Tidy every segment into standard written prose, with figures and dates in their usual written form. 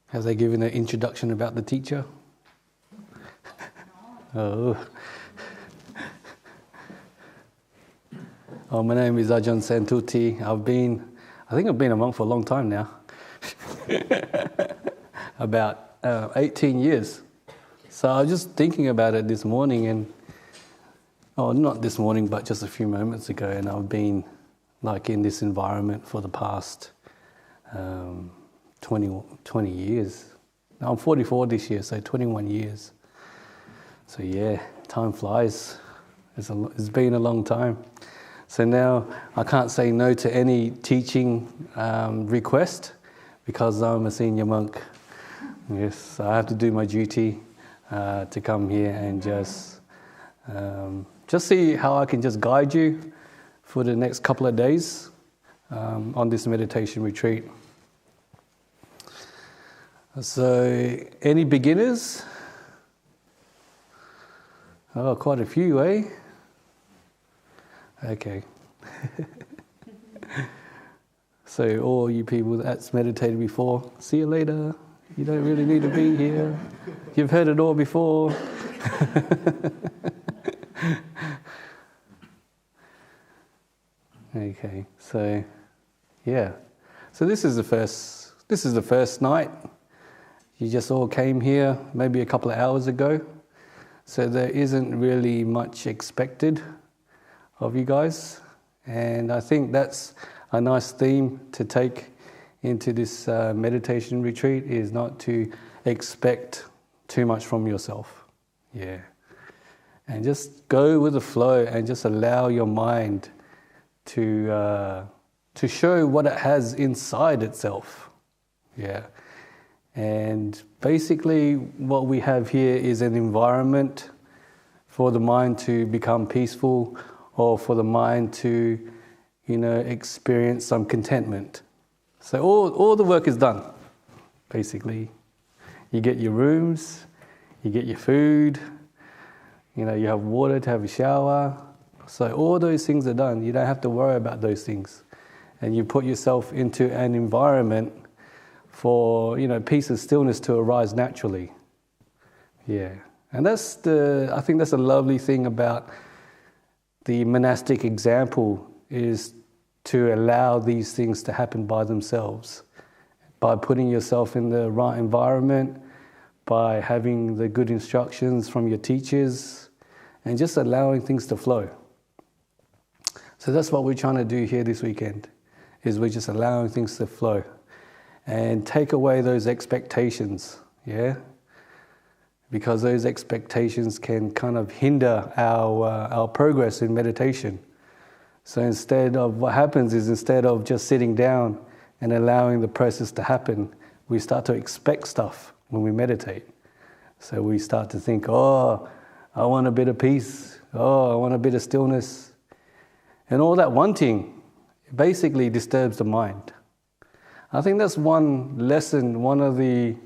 Have they given an introduction about the teacher? Oh. Oh, my name is Ajahn Santutthi. I think I've been a monk for a long time now. About 18 years. So I was just thinking about it this morning not this morning, but just a few moments ago, and I've been like in this environment for the past 20 years. Now I'm 44 this year, so 21 years. So yeah, time flies. It's been a long time. So now I can't say no to any teaching request because I'm a senior monk. Yes, I have to do my duty to come here and just see how I can just guide you for the next couple of days on this meditation retreat. So, any beginners? Oh, quite a few, eh? Okay. So, all you people that's meditated before, see you later. You don't really need to be here. You've heard it all before. Okay, so yeah. So this is the first night. You just all came here maybe a couple of hours ago. So there isn't really much expected of you guys. And I think that's a nice theme to take into this meditation retreat, is not to expect too much from yourself. Yeah. And just go with the flow and just allow your mind to show what it has inside itself. Yeah. And basically what we have here is an environment for the mind to become peaceful, or for the mind to, experience some contentment. So all the work is done, basically. You get your rooms, you get your food, you have water to have a shower. So all those things are done. You don't have to worry about those things. And you put yourself into an environment for, peace and stillness to arise naturally. Yeah. And I think that's a lovely thing about the monastic example, is to allow these things to happen by themselves. By putting yourself in the right environment, by having the good instructions from your teachers, and just allowing things to flow. So that's what we're trying to do here this weekend, is we're just allowing things to flow and take away those expectations, yeah? Because those expectations can kind of hinder our progress in meditation. So instead of just sitting down and allowing the process to happen, we start to expect stuff when we meditate. So we start to think, I want a bit of peace. I want a bit of stillness. And all that wanting basically disturbs the mind. I think that's one lesson, one of the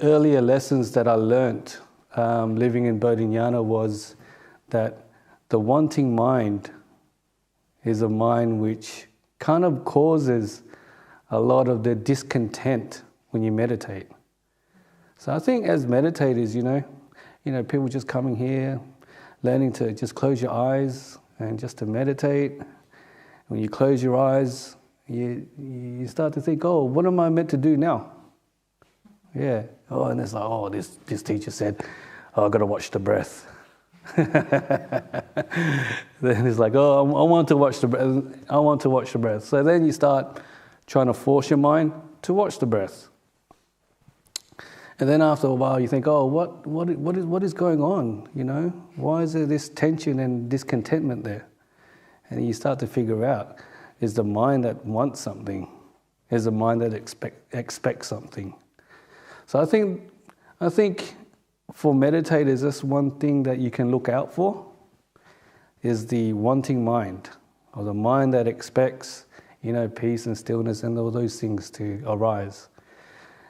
earlier lessons that I learnt living in Jhana was that the wanting mind is a mind which kind of causes a lot of the discontent when you meditate. So I think as meditators, people just coming here, learning to just close your eyes and just to meditate. When you close your eyes, you start to think, what am I meant to do now? Yeah. And it's like, this teacher said, I've got to watch the breath. Then it's like, I want to watch the breath. I want to watch the breath. So then you start trying to force your mind to watch the breath. And then after a while you think, what is going on? Why is there this tension and discontentment there? And you start to figure out, is the mind that wants something? Is the mind that expects something? So I think for meditators, that's one thing that you can look out for, is the wanting mind, or the mind that expects, peace and stillness and all those things to arise.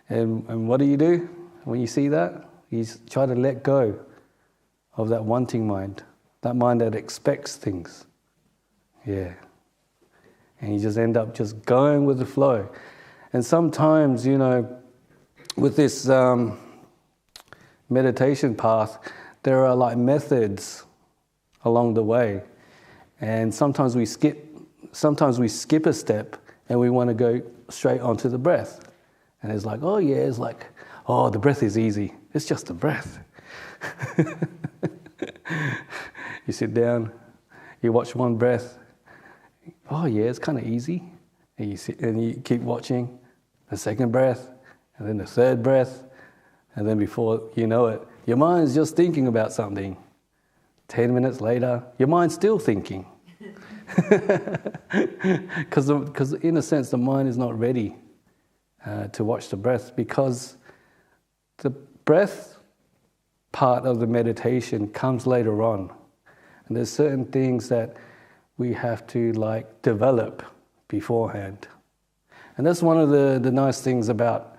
And what do? When you see that, you try to let go of that wanting mind, that mind that expects things. Yeah. And you just end up just going with the flow. And sometimes, with this meditation path, there are like methods along the way, and sometimes we skip a step and we want to go straight onto the breath, and it's like, oh yeah, it's like, oh, the breath is easy, it's just the breath. You sit down, you watch one breath, oh yeah, it's kind of easy, and you sit and you keep watching the second breath, and then the third breath, and then before you know it, your mind's just thinking about something. 10 minutes later, your mind's still thinking. Because in a sense, the mind is not ready to watch the breath, because the breath part of the meditation comes later on. And there's certain things that we have to like develop beforehand. And that's one of the nice things about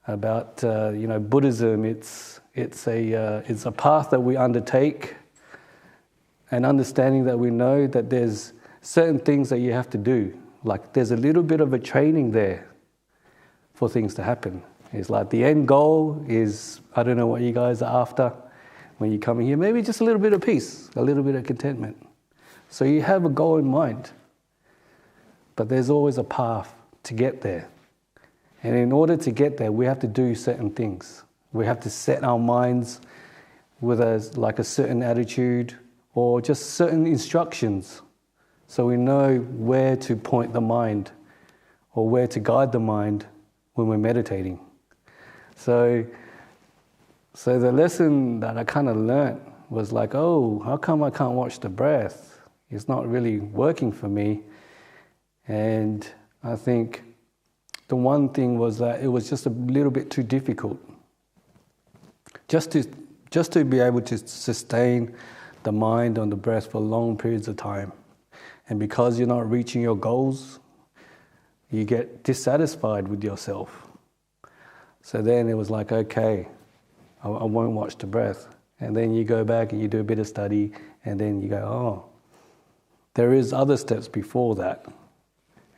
Buddhism. It's a path that we undertake, and understanding that we know that there's certain things that you have to do. Like there's a little bit of a training there for things to happen. It's like the end goal is, I don't know what you guys are after when you come here, maybe just a little bit of peace, a little bit of contentment. So you have a goal in mind, but there's always a path to get there. And in order to get there, we have to do certain things. We have to set our minds with a certain attitude, or just certain instructions, so we know where to point the mind or where to guide the mind when we're meditating. So the lesson that I kind of learnt was like, oh, how come I can't watch the breath? It's not really working for me. And I think the one thing was that it was just a little bit too difficult. Just to be able to sustain the mind on the breath for long periods of time. And because you're not reaching your goals, you get dissatisfied with yourself. So then it was like, okay, I won't watch the breath. And then you go back and you do a bit of study, and then you go, oh, there is other steps before that.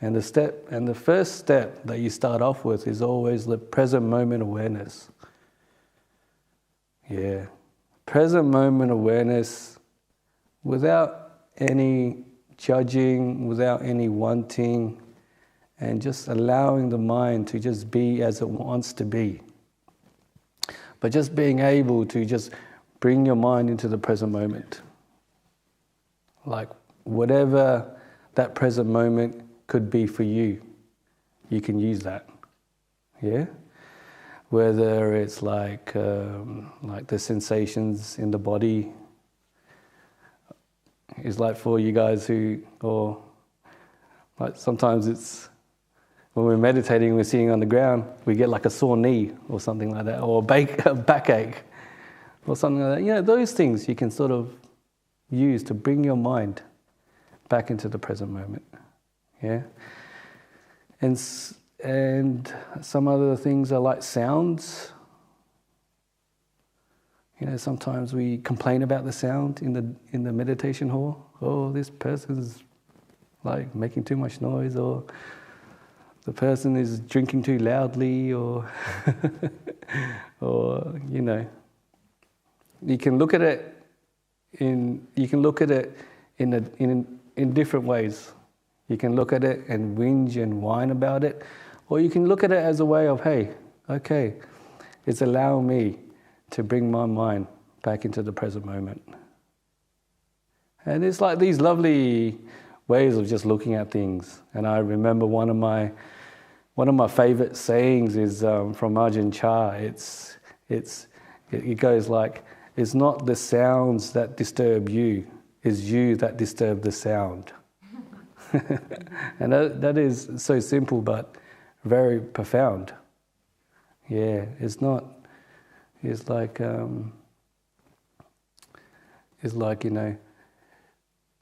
And the first step that you start off with is always the present moment awareness. Yeah. Present moment awareness, without any judging, without any wanting, and just allowing the mind to just be as it wants to be. But just being able to just bring your mind into the present moment. Like whatever that present moment could be for you, you can use that. Yeah? Whether it's like the sensations in the body. It's like for you guys or like sometimes it's when we're meditating, we're sitting on the ground, we get like a sore knee or something like that, or a backache or something like that. You know, those things you can sort of use to bring your mind back into the present moment. Yeah? And some other things are like sounds. You know, sometimes we complain about the sound in the meditation hall. Oh, this person's like making too much noise, or the person is drinking too loudly, or or you know, you can look at it in different ways. You can look at it and whinge and whine about it, or you can look at it as a way of, hey, okay, it's allowing me to bring my mind back into the present moment. And it's like these lovely ways of just looking at things. And I remember one of my favorite sayings is from Ajahn Chah. It goes like, it's not the sounds that disturb you, it's you that disturb the sound. And that is so simple but very profound. Yeah, it's not. It's like you know,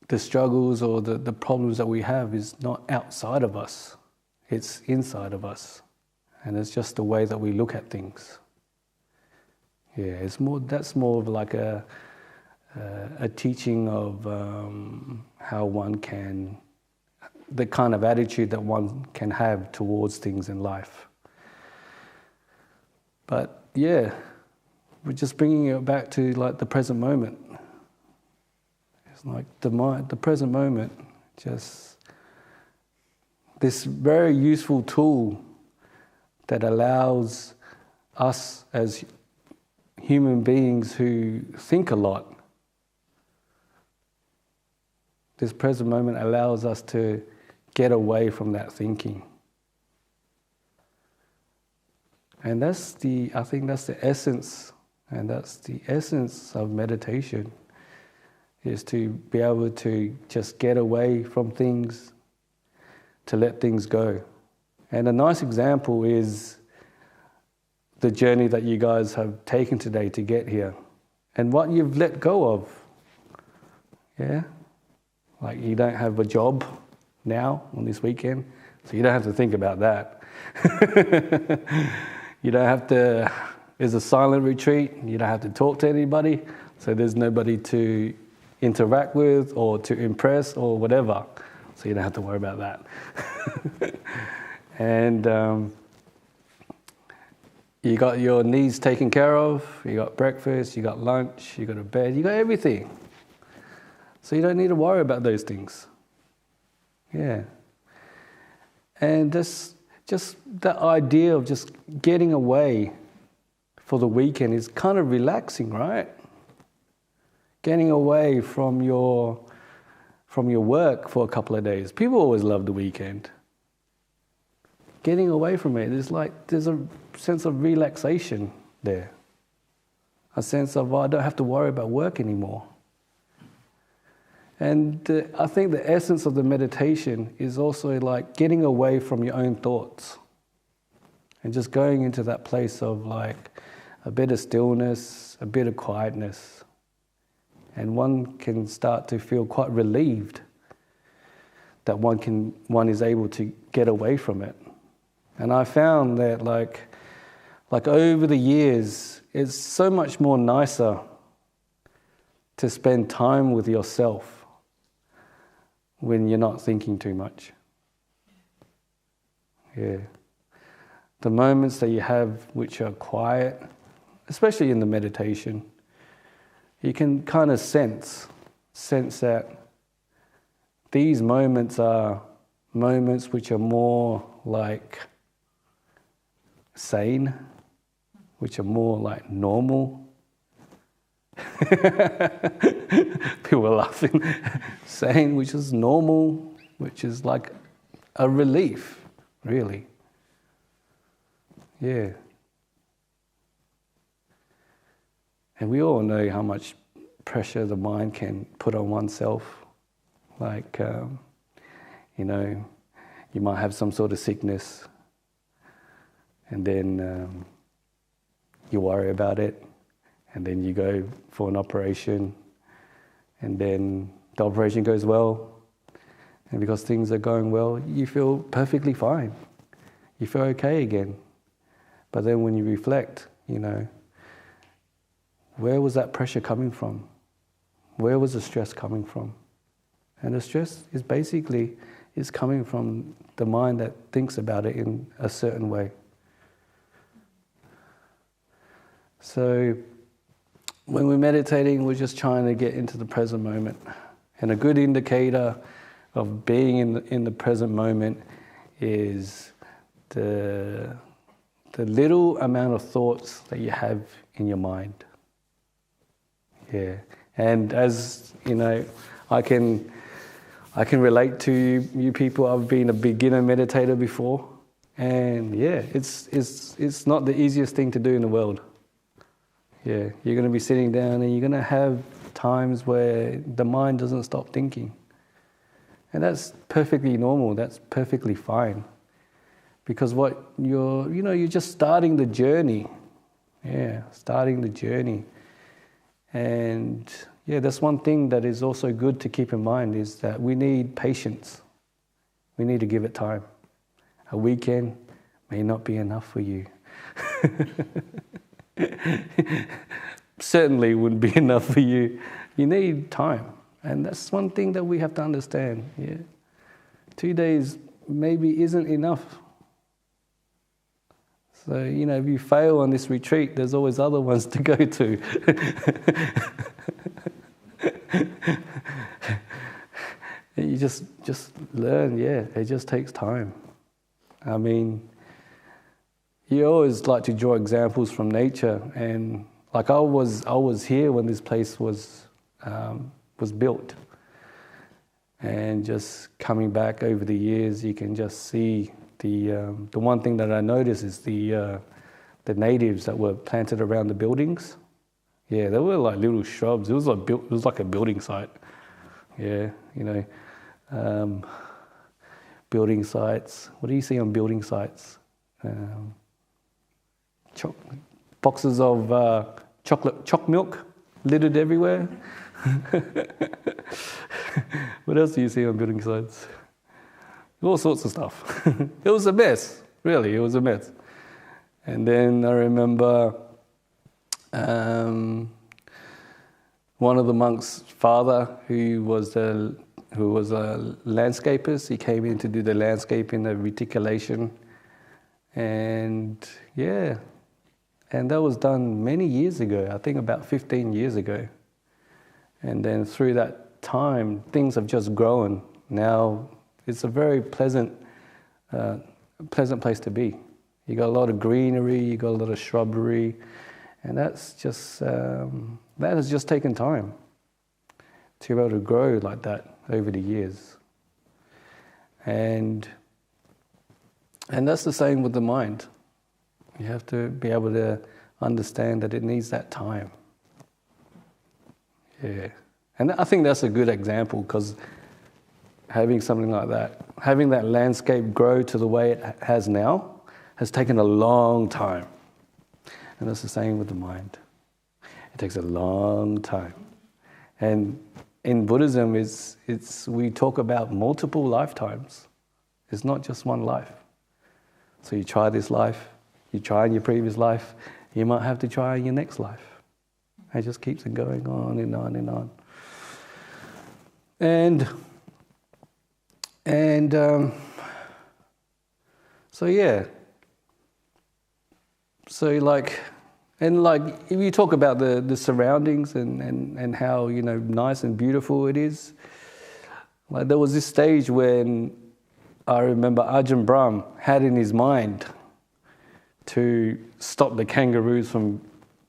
the struggles or the problems that we have is not outside of us; it's inside of us, and it's just the way that we look at things. Yeah, it's more. That's more of like a teaching of how one can, the kind of attitude that one can have towards things in life. But yeah, we're just bringing it back to like the present moment. It's like the present moment, just this very useful tool that allows us as human beings who think a lot. This present moment allows us to get away from that thinking. And I think that's the essence, and that's the essence of meditation, is to be able to just get away from things, to let things go. And a nice example is the journey that you guys have taken today to get here, and what you've let go of. Yeah? Like you don't have a job now on this weekend, so you don't have to think about that. You don't have to, it's a silent retreat, you don't have to talk to anybody, so there's nobody to interact with or to impress or whatever, so you don't have to worry about that. And you got your needs taken care of, you got breakfast, you got lunch, you got a bed, you got everything. So you don't need to worry about those things. Yeah. And just that idea of just getting away for the weekend is kind of relaxing, right? Getting away from your work for a couple of days. People always love the weekend. Getting away from it is like there's a sense of relaxation there. A sense of, I don't have to worry about work anymore. And I think the essence of the meditation is also like getting away from your own thoughts and just going into that place of like a bit of stillness, a bit of quietness. And one can start to feel quite relieved that one is able to get away from it. And I found that like over the years, it's so much more nicer to spend time with yourself when you're not thinking too much. Yeah. The moments that you have which are quiet, especially in the meditation, you can kind of sense that these moments are moments which are more like sane, which are more like normal. People are laughing. Sane, which is normal, which is like a relief, really. Yeah. And we all know how much pressure the mind can put on oneself. Like, you might have some sort of sickness, and then you worry about it, and then you go for an operation, and then the operation goes well, and because things are going well, you feel perfectly fine. You feel okay again. But then when you reflect, where was that pressure coming from? Where was the stress coming from? And the stress is basically coming from the mind that thinks about it in a certain way. So when we're meditating, we're just trying to get into the present moment. And a good indicator of being in the present moment is the little amount of thoughts that you have in your mind. Yeah. And as I can relate to you people. I've been a beginner meditator before, and yeah, it's not the easiest thing to do in the world. Yeah, you're going to be sitting down and you're going to have times where the mind doesn't stop thinking. And that's perfectly normal, that's perfectly fine. Because you're just starting the journey. Yeah, starting the journey. And yeah, that's one thing that is also good to keep in mind, is that we need patience. We need to give it time. A weekend may not be enough for you. Certainly wouldn't be enough for you. You need time. And that's one thing that we have to understand. Yeah, 2 days maybe isn't enough. So, if you fail on this retreat, there's always other ones to go to. You just learn, it just takes time. I mean, you always like to draw examples from nature, and like I was here when this place was built, and just coming back over the years, you can just see the one thing that I noticed is the natives that were planted around the buildings. Yeah, they were like little shrubs. It was like a building site. Yeah, building sites. What do you see on building sites? Boxes of choc milk littered everywhere. What else do you see on building sites? All sorts of stuff. It was a mess, really. It was a mess. And then I remember one of the monks' father, who was a landscaper. He came in to do the landscaping, the reticulation, and that was done many years ago. I think about 15 years ago. And then through that time, things have just grown. Now it's a very pleasant place to be. You got a lot of greenery, you got a lot of shrubbery, and that's just that has just taken time to be able to grow like that over the years. And that's the same with the mind. You have to be able to understand that it needs that time. Yeah. And I think that's a good example, because having something like that, having that landscape grow to the way it has now, has taken a long time. And that's the same with the mind. It takes a long time. And in Buddhism, we talk about multiple lifetimes. It's not just one life. So you try this life, you try in your previous life, you might have to try in your next life. It just keeps it going on and on and on. And if you talk about the surroundings and how nice and beautiful it is, like there was this stage when I remember Ajahn Brahm had in his mind to stop the kangaroos from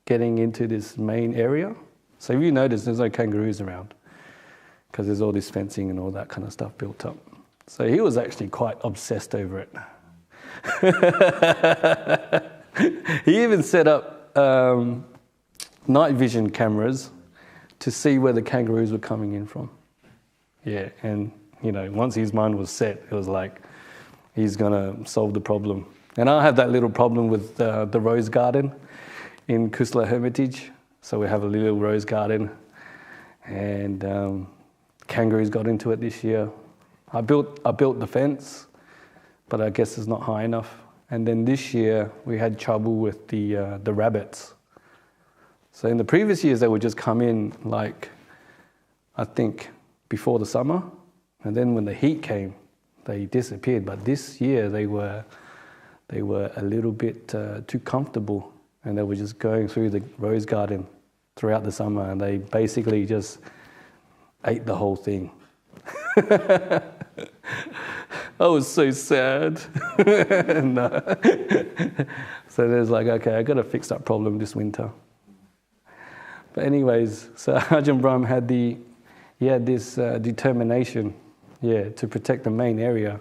getting into this main area. So if you notice, there's no kangaroos around, because there's all this fencing and all that kind of stuff built up. So he was actually quite obsessed over it. He even set up night vision cameras to see where the kangaroos were coming in from. Yeah, and once his mind was set, it was like he's gonna solve the problem. And I have that little problem with the rose garden in Kusala Hermitage. So we have a little rose garden, and kangaroos got into it this year. I built the fence, but I guess it's not high enough. And then this year we had trouble with the rabbits. So in the previous years they would just come in, like I think before the summer, and then when the heat came, they disappeared. But this year they were a little bit too comfortable, and they were just going through the rose garden throughout the summer, and they basically just ate the whole thing. I was so sad. No. So there's like, okay, I got to fix that problem this winter. But anyways, so Ajahn Brahm had this determination, to protect the main area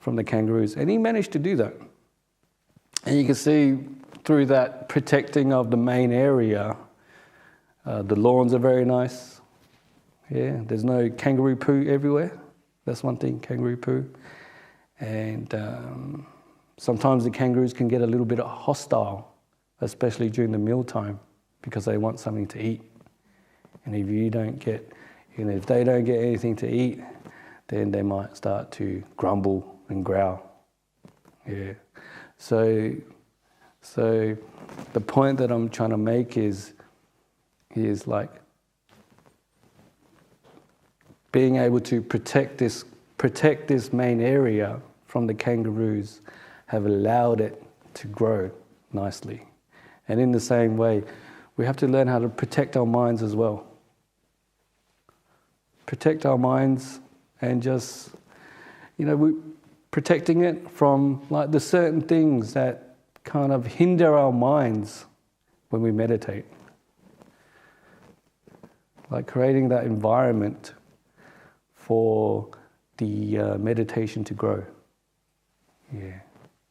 from the kangaroos, and he managed to do that. And you can see through that protecting of the main area, the lawns are very nice. Yeah, there's no kangaroo poo everywhere. That's one thing, kangaroo poo. And sometimes the kangaroos can get a little bit hostile, especially during the mealtime, because they want something to eat. And if you don't get, if they don't get anything to eat, then they might start to grumble and growl. Yeah. So the point that I'm trying to make is like being able to protect this main area from the kangaroos have allowed it to grow nicely. And in the same way, we have to learn how to protect our minds as well. Protect our minds and just, protecting it from like the certain things that kind of hinder our minds when we meditate. Like creating that environment for the meditation to grow. Yeah.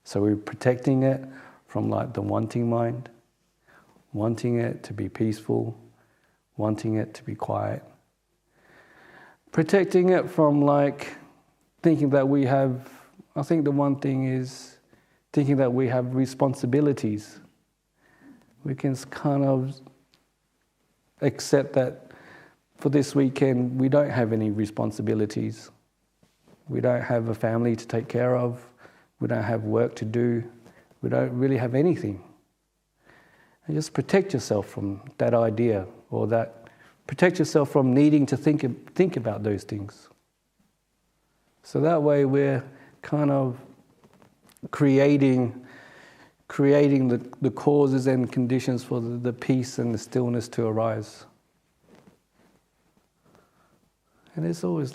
So we're protecting it from like the wanting mind, wanting it to be peaceful, wanting it to be quiet. Protecting it from like thinking that we have, I think the one thing is thinking that we have responsibilities. We can kind of accept that for this weekend we don't have any responsibilities. We don't have a family to take care of. We don't have work to do. We don't really have anything. And just protect yourself from that idea, or that protect yourself from needing to think about those things. So that way we're kind of creating the causes and conditions for the peace and the stillness to arise. And it's always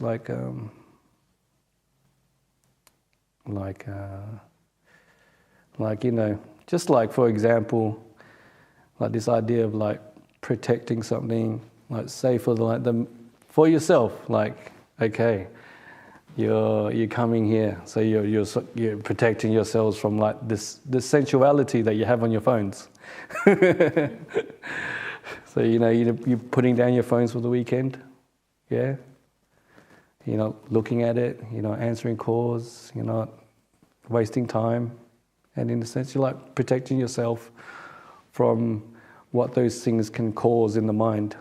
just like, for example, like this idea of like protecting something, like say for yourself, like, okay, you're coming here, so you're protecting yourselves from like this sensuality that you have on your phones. So you're putting down your phones for the weekend, yeah. You're not looking at it. You're not answering calls. You're not wasting time, and in a sense, you're like protecting yourself from what those things can cause in the mind,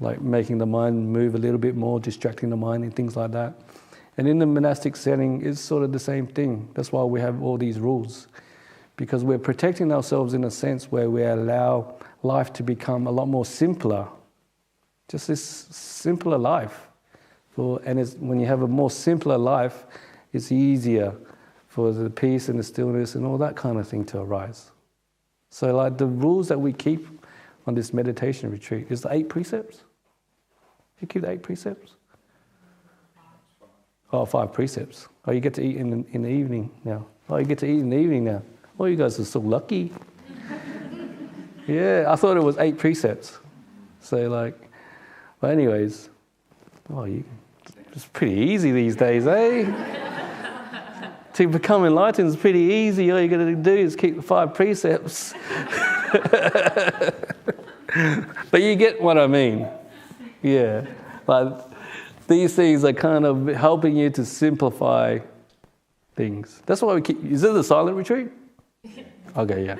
like making the mind move a little bit more, distracting the mind and things like that. And in the monastic setting, it's sort of the same thing. That's why we have all these rules, because we're protecting ourselves in a sense where we allow life to become a lot more simpler, just this simpler life. When you have a more simpler life, it's easier for the peace and the stillness and all that kind of thing to arise. So like the rules that we keep on this meditation retreat is the 8 precepts. You keep the 8 precepts? Oh, 5 precepts. Oh, you get to eat in the evening now. Oh, you get to eat in the evening now. Oh, you guys are so lucky. Yeah, I thought it was 8 precepts. So but anyways, it's pretty easy these days, eh? To become enlightened is pretty easy. All you got to do is keep the 5 precepts. But you get what I mean. Yeah. Like these things are kind of helping you to simplify things. That's why we keep... Is it the silent retreat? Okay, yeah.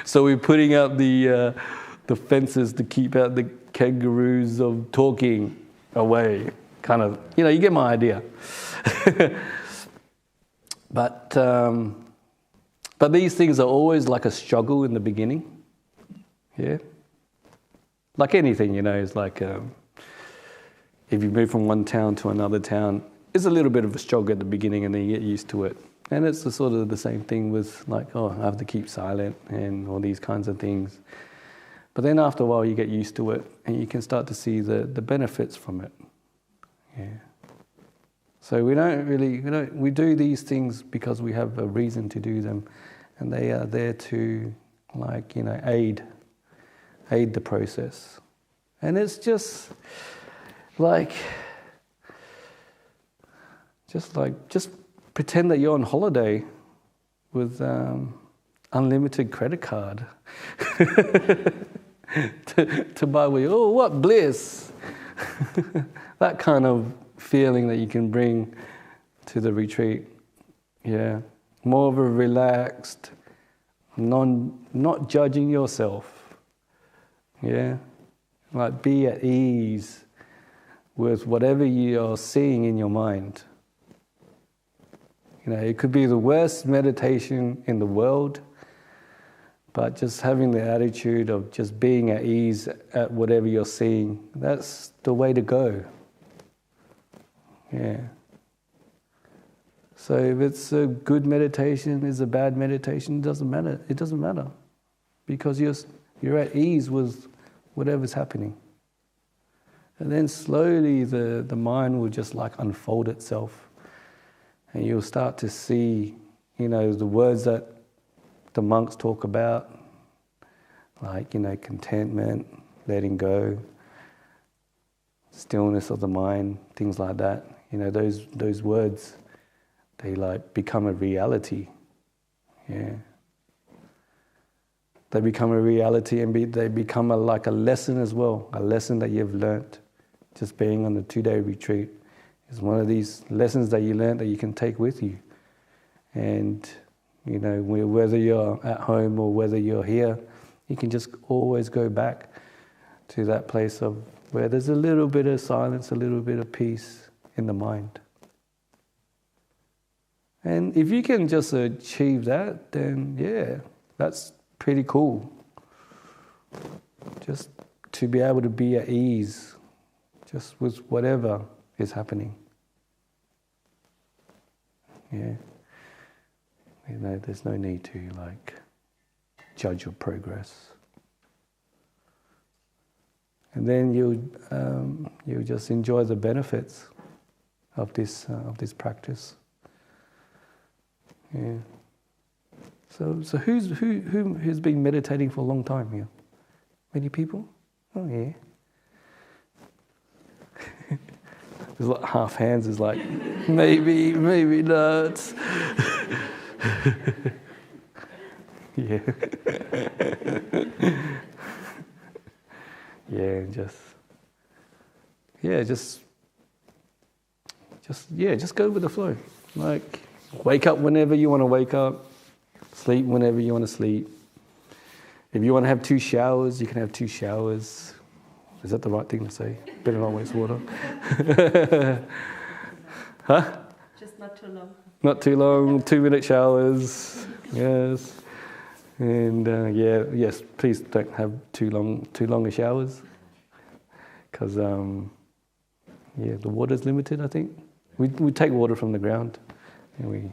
So we're putting out the fences to keep out the kangaroos of talking away, kind of. You get my idea. But these things are always like a struggle in the beginning. Yeah. Like anything, it's like if you move from one town to another town, it's a little bit of a struggle at the beginning, and then you get used to it. And it's sort of the same thing with I have to keep silent and all these kinds of things. But then after a while you get used to it, and you can start to see the benefits from it. Yeah. So we do these things because we have a reason to do them, and they are there to aid the process. And it's just pretend that you're on holiday with unlimited credit card to buy with you. Oh, what bliss! That kind of feeling that you can bring to the retreat. Yeah, more of a relaxed, not judging yourself. Yeah, like be at ease with whatever you're seeing in your mind. It could be the worst meditation in the world, but just having the attitude of just being at ease at whatever you're seeing, that's the way to go. Yeah. So if it's a good meditation, it's a bad meditation, it doesn't matter. It doesn't matter. Because you're at ease with whatever's happening. And then slowly the mind will just like unfold itself. And you'll start to see, the words that the monks talk about, like, contentment, letting go, stillness of the mind, things like that. Those words, they like become a reality. Yeah. They become a reality, and they become like a lesson as well, a lesson that you've learnt just being on the 2-day retreat. It's one of these lessons that you learnt that you can take with you. And, whether you're at home or whether you're here, you can just always go back to that place of where there's a little bit of silence, a little bit of peace in the mind. And if you can just achieve that, then yeah, that's pretty cool. Just to be able to be at ease, just with whatever is happening. Yeah. There's no need to judge your progress. And then you'll just enjoy the benefits of this practice. Yeah. So who's been meditating for a long time here? Many people? Oh yeah. There's like half hands is like maybe not. Yeah. Just go with the flow. Like, wake up whenever you want to wake up, sleep whenever you want to sleep. If you want to have 2 showers, you can have 2 showers. Is that the right thing to say? Better not waste water. Huh? Just not too long. Not too long, 2-minute showers. Yes. And yes, please don't have too longer showers. Because, the water's limited, I think. We take water from the ground. And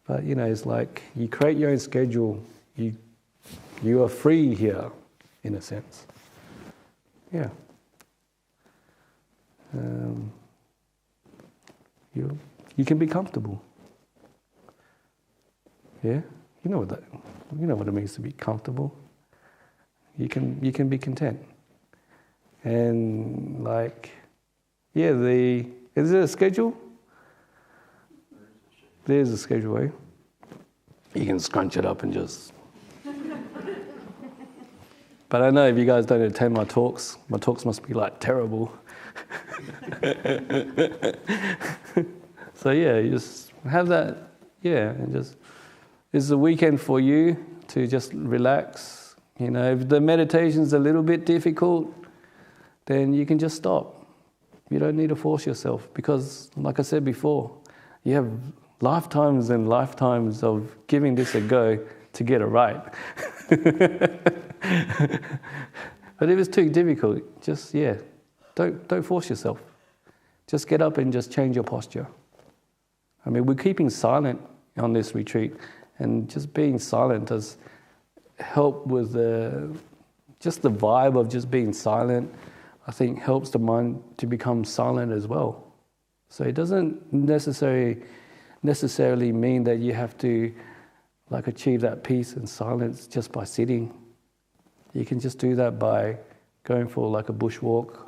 But, it's like you create your own schedule. You are free here, in a sense. Yeah. You can be comfortable. Yeah? You know what it means to be comfortable. You can be content. And is there a schedule? There's a schedule, eh? You can scrunch it up and just... But I know if you guys don't attend my talks must be terrible. So you just have that, and just, it's a weekend for you to just relax. If the meditation's a little bit difficult, then you can just stop. You don't need to force yourself because, like I said before, you have lifetimes and lifetimes of giving this a go to get it right. But if it's too difficult, just, don't force yourself. Just get up and just change your posture. I mean, we're keeping silent on this retreat, and just being silent does help with the vibe of just being silent. I think helps the mind to become silent as well. So it doesn't necessarily mean that you have to achieve that peace and silence just by sitting. You can just do that by going for a bushwalk,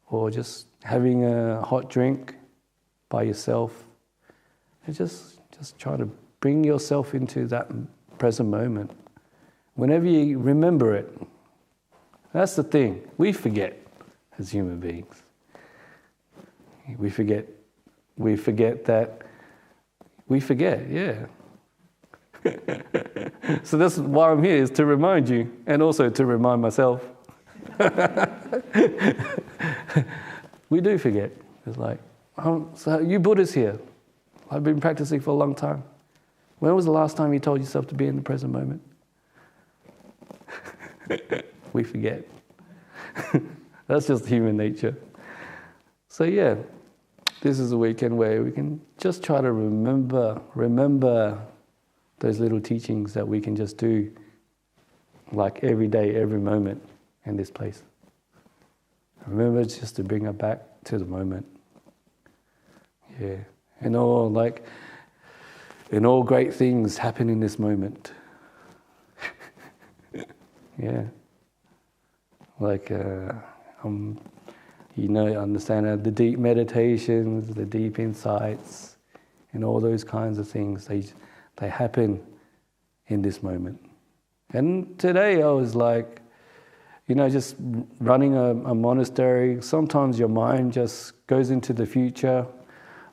or just having a hot drink by yourself, and just try to bring yourself into that present moment. Whenever you remember it, that's the thing. We forget as human beings. We forget, yeah. So that's why I'm here, is to remind you, and also to remind myself. We do forget. It's so you Buddhists here, I've been practicing for a long time. When was the last time you told yourself to be in the present moment? We forget. That's just human nature. So this is a weekend where we can just try to remember those little teachings that we can just do like every day, every moment in this place. Remember just to bring it back to the moment. Yeah. And all great things happen in this moment. Yeah. Understand the deep meditations, the deep insights, and all those kinds of things, they happen in this moment. And today I was like, just running a monastery, sometimes your mind just goes into the future.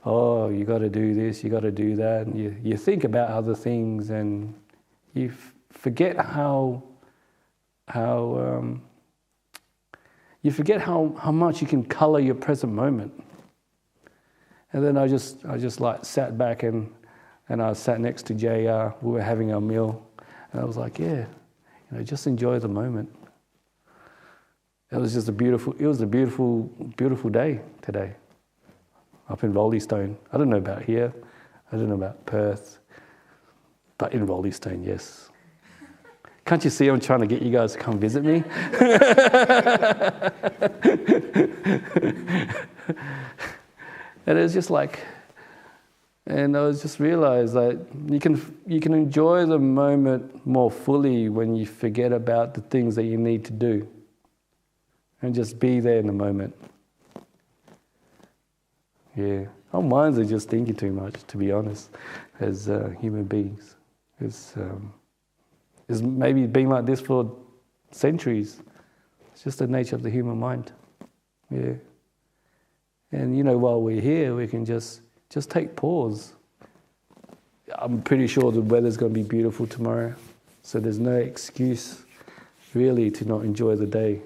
Oh, you got to do this, you got to do that. And you think about other things and you forget how much you can color your present moment. And then I just like sat back and I sat next to JR. We were having our meal, and I was like, just enjoy the moment. It was a beautiful day today up in Roleystone. I don't know about here, I don't know about Perth, but in Roleystone, yes. Can't you see I'm trying to get you guys to come visit me? And it was just like, and I was just realized that you can enjoy the moment more fully when you forget about the things that you need to do and just be there in the moment. Yeah, our minds are just thinking too much, to be honest, as human beings. It's maybe been like this for centuries. It's just the nature of the human mind. Yeah. And while we're here, we can just take pause. I'm pretty sure the weather's going to be beautiful tomorrow, so there's no excuse really to not enjoy the day.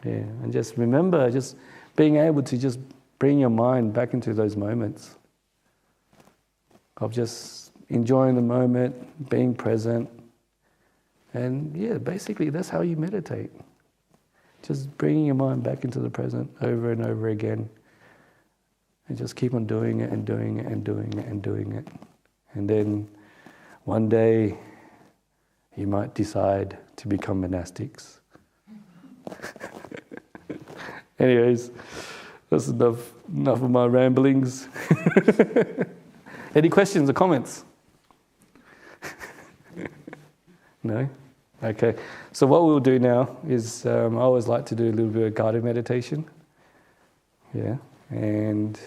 Yeah, and just remember, just being able to just bring your mind back into those moments of just enjoying the moment, being present. And yeah, basically that's how you meditate. Just bringing your mind back into the present over and over again. And just keep on doing it and doing it and doing it and doing it. And then one day you might decide to become monastics. Anyways, that's enough of my ramblings. Any questions or comments? No? Okay. So what we'll do now is I always like to do a little bit of guided meditation. Yeah. And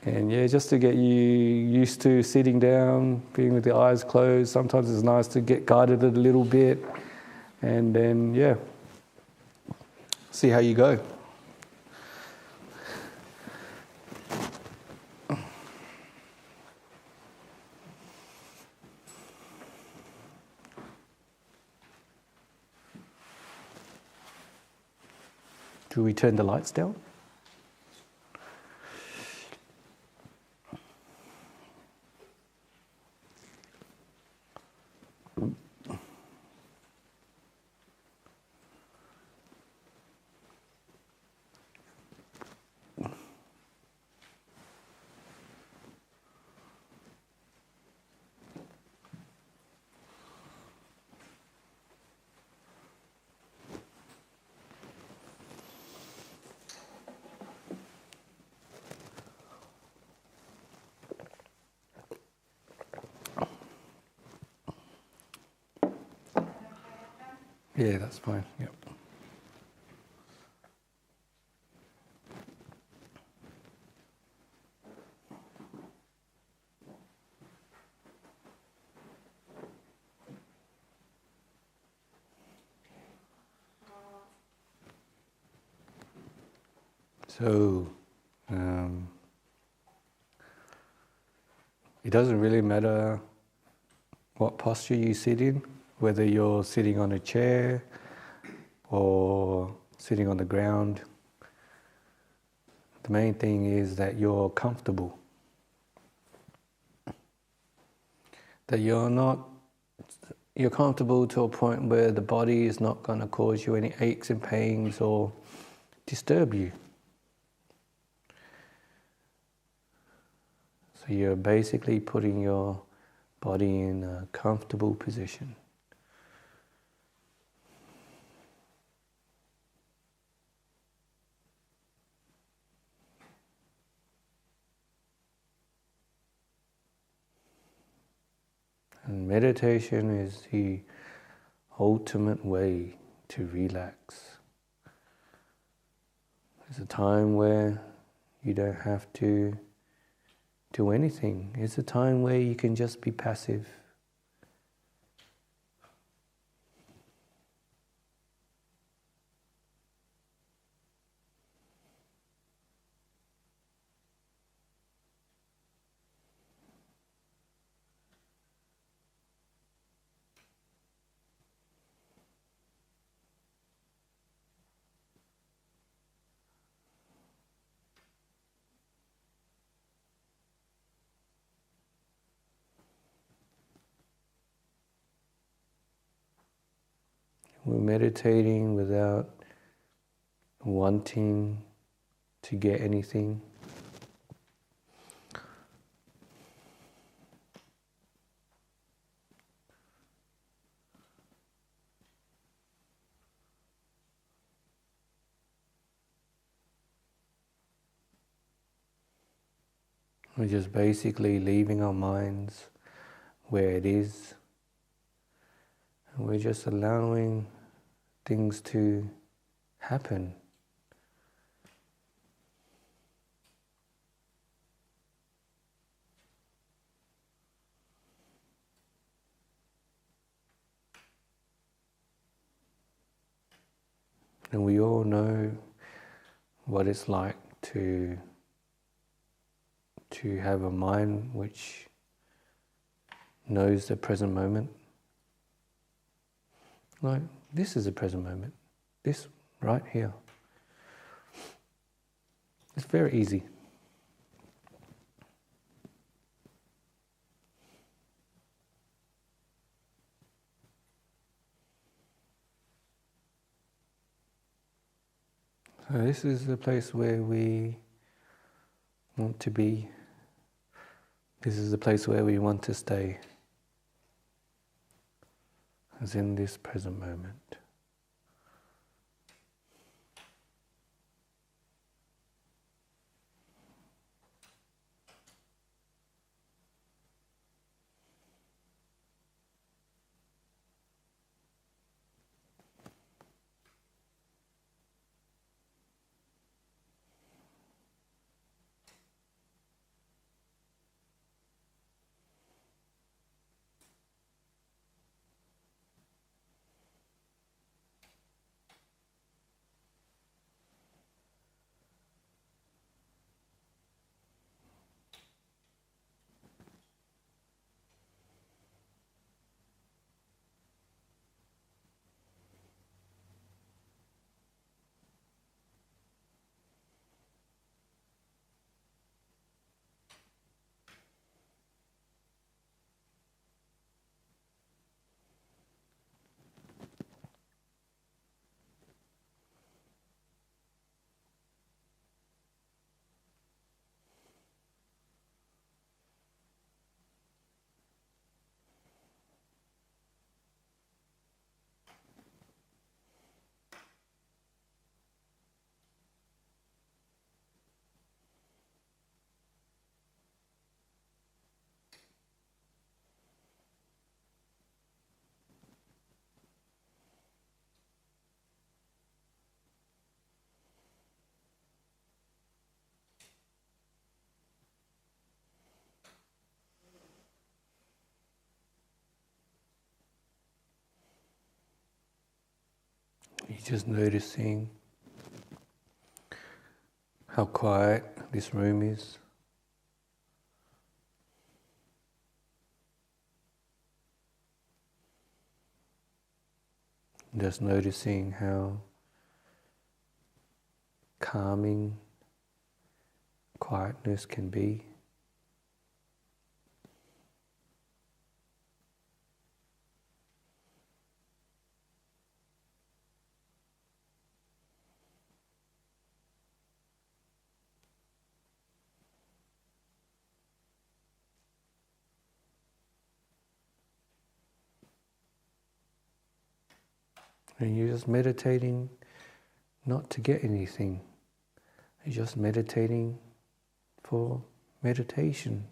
yeah, just to get you used to sitting down, being with the eyes closed. Sometimes it's nice to get guided a little bit. And then, yeah, see how you go. Do we turn the lights down? Yeah, that's fine. Yep. So, it doesn't really matter what posture you sit in, whether you're sitting on a chair or sitting on the ground. The main thing is that you're comfortable. That you're comfortable to a point where the body is not going to cause you any aches and pains or disturb you. So you're basically putting your body in a comfortable position. And meditation is the ultimate way to relax. It's a time where you don't have to do anything. It's a time where you can just be passive. We're meditating without wanting to get anything. We're just basically leaving our minds where it is. And we're just allowing things to happen. And we all know what it's like to have a mind which knows the present moment. Like, this is the present moment. This right here. It's very easy. So this is the place where we want to be. This is the place where we want to stay, as in this present moment. You're just noticing how quiet this room is. Just noticing how calming quietness can be. And you're just meditating not to get anything. You're just meditating for meditation.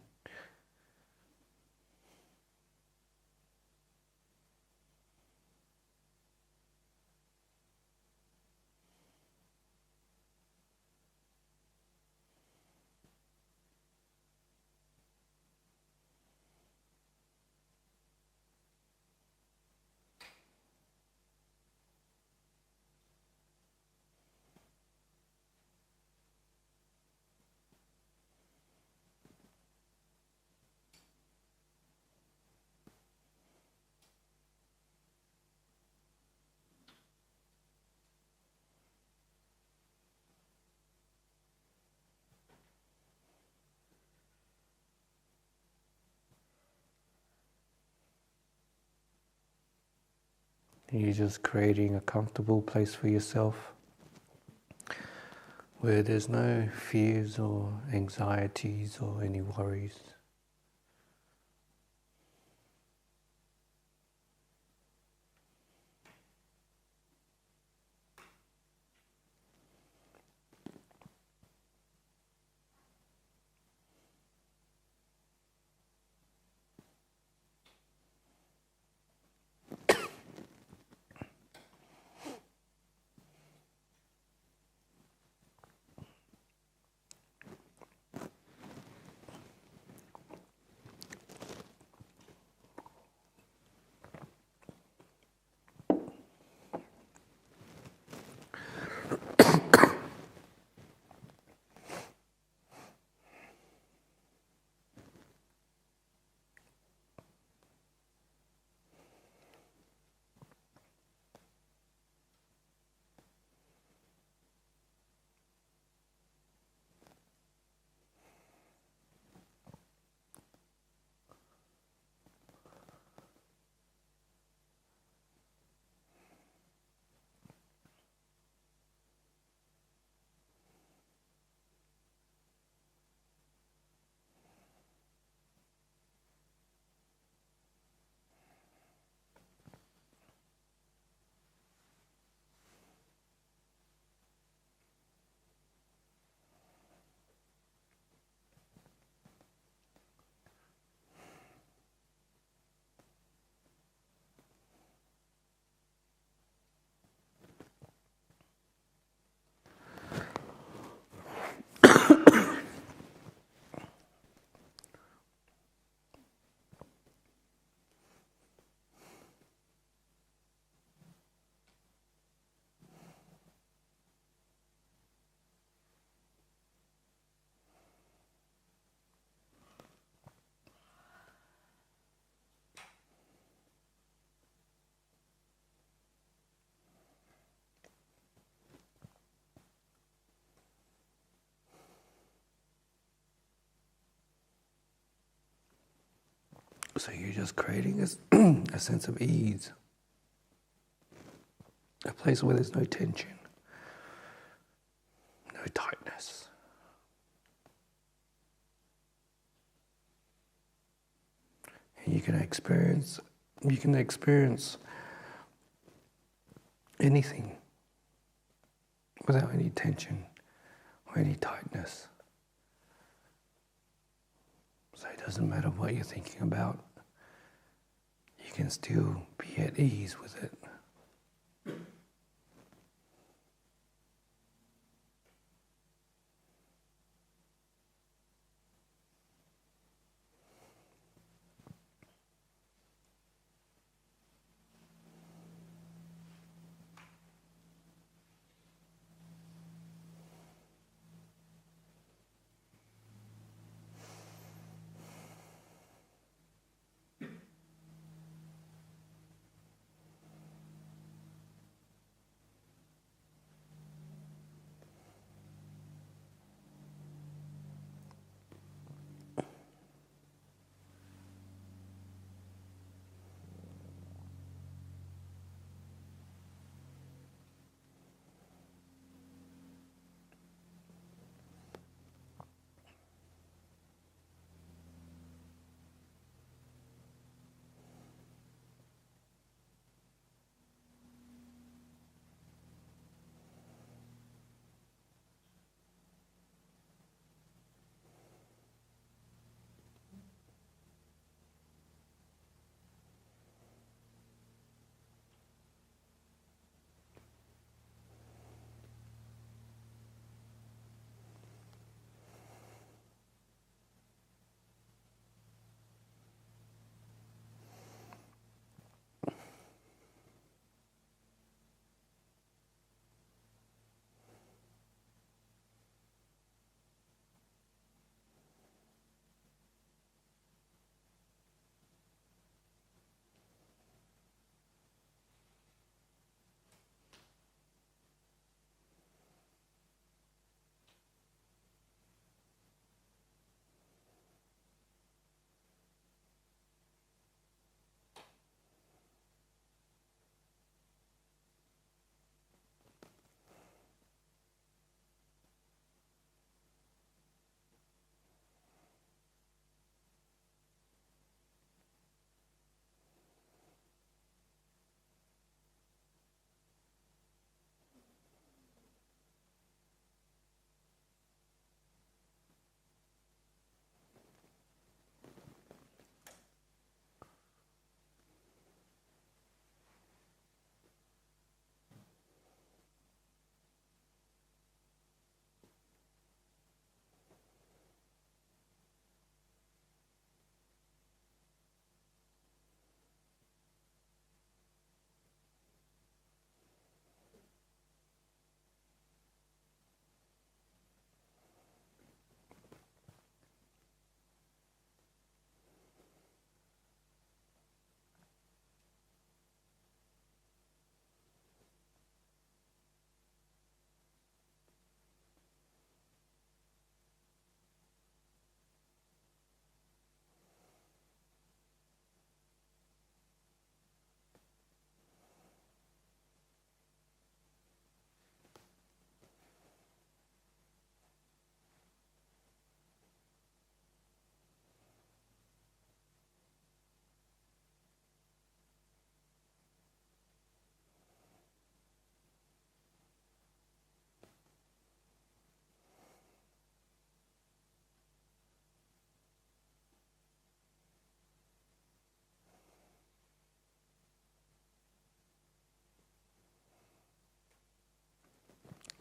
You're just creating a comfortable place for yourself where there's no fears or anxieties or any worries. So you're just creating a sense of ease, a place where there's no tension, no tightness. And you can experience anything without any tension or any tightness. So it doesn't matter what you're thinking about, you can still be at ease with it.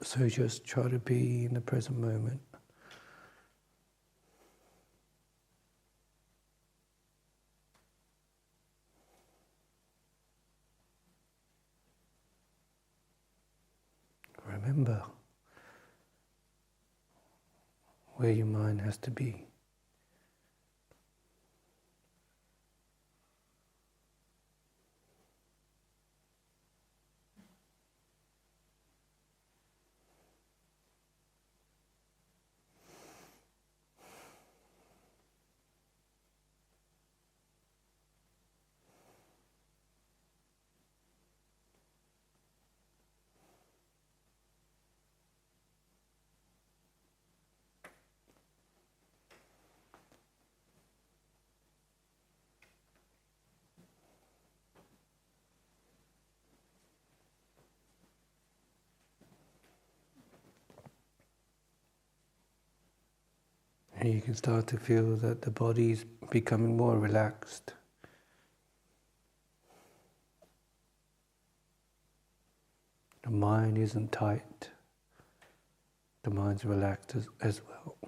So just try to be in the present moment. Remember where your mind has to be. And you can start to feel that the body is becoming more relaxed. The mind isn't tight. The mind's relaxed as well.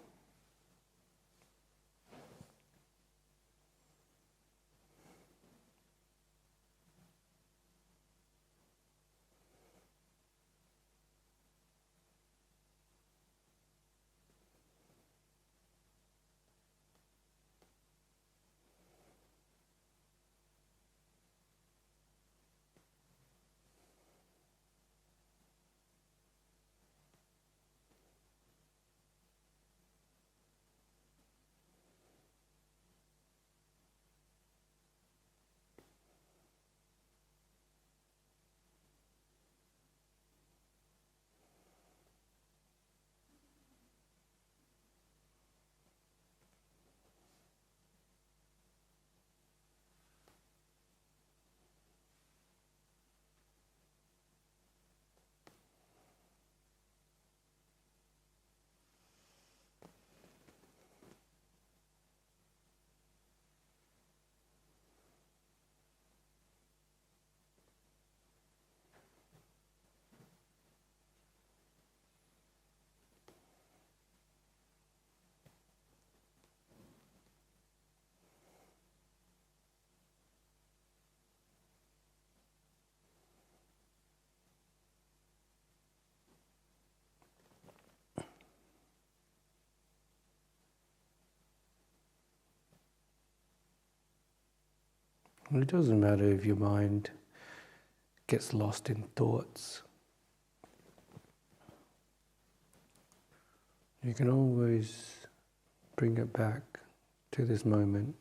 It doesn't matter if your mind gets lost in thoughts. You can always bring it back to this moment.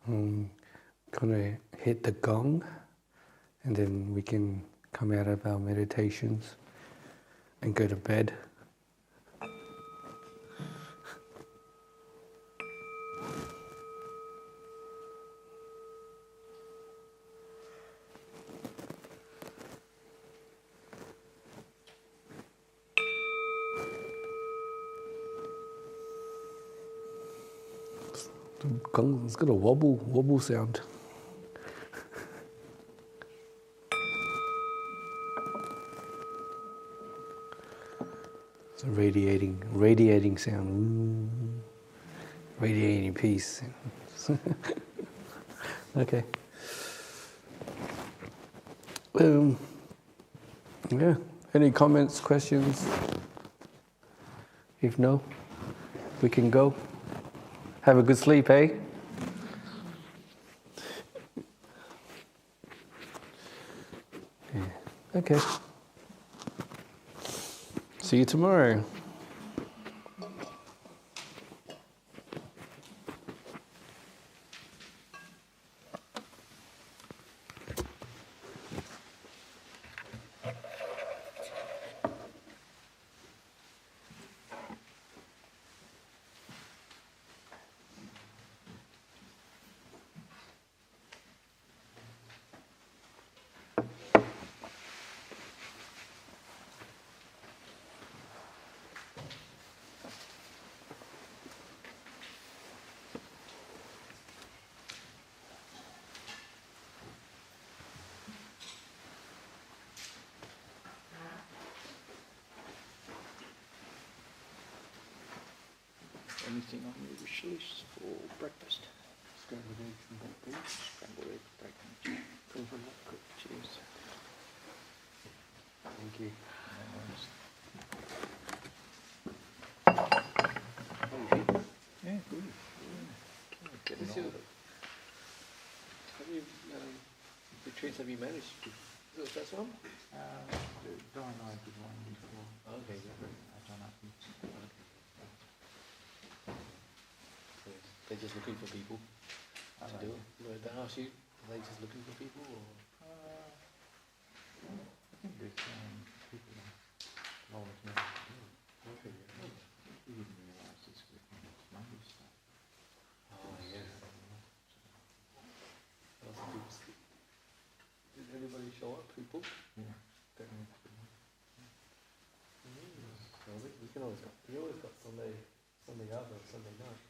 Gonna hit the gong, and then we can come out of our meditations and go to bed. The gong, it's got a wobble sound. It's a radiating sound. Ooh. Radiating peace. Okay. Yeah. Any comments, questions? If no, we can go. Have a good sleep, eh? Yeah. Okay. See you tomorrow. Anything on your wish list for breakfast? Scrambled eggs and baked beans. Scrambled eggs, baked beans. Cheers. Thank you. Yeah, good. Have you retreats have you managed? Is it the first one? Don and I did one before. Okay. Ajahn Santutthi. They're just looking for people to do it. They ask you, are they just looking for people or? I think there's people volunteering to do it. Okay. We didn't realise this with Monday stuff. Oh yeah. Did everybody show up? People? Yeah, definitely. So we can always got. We always got Sunday after Sunday night.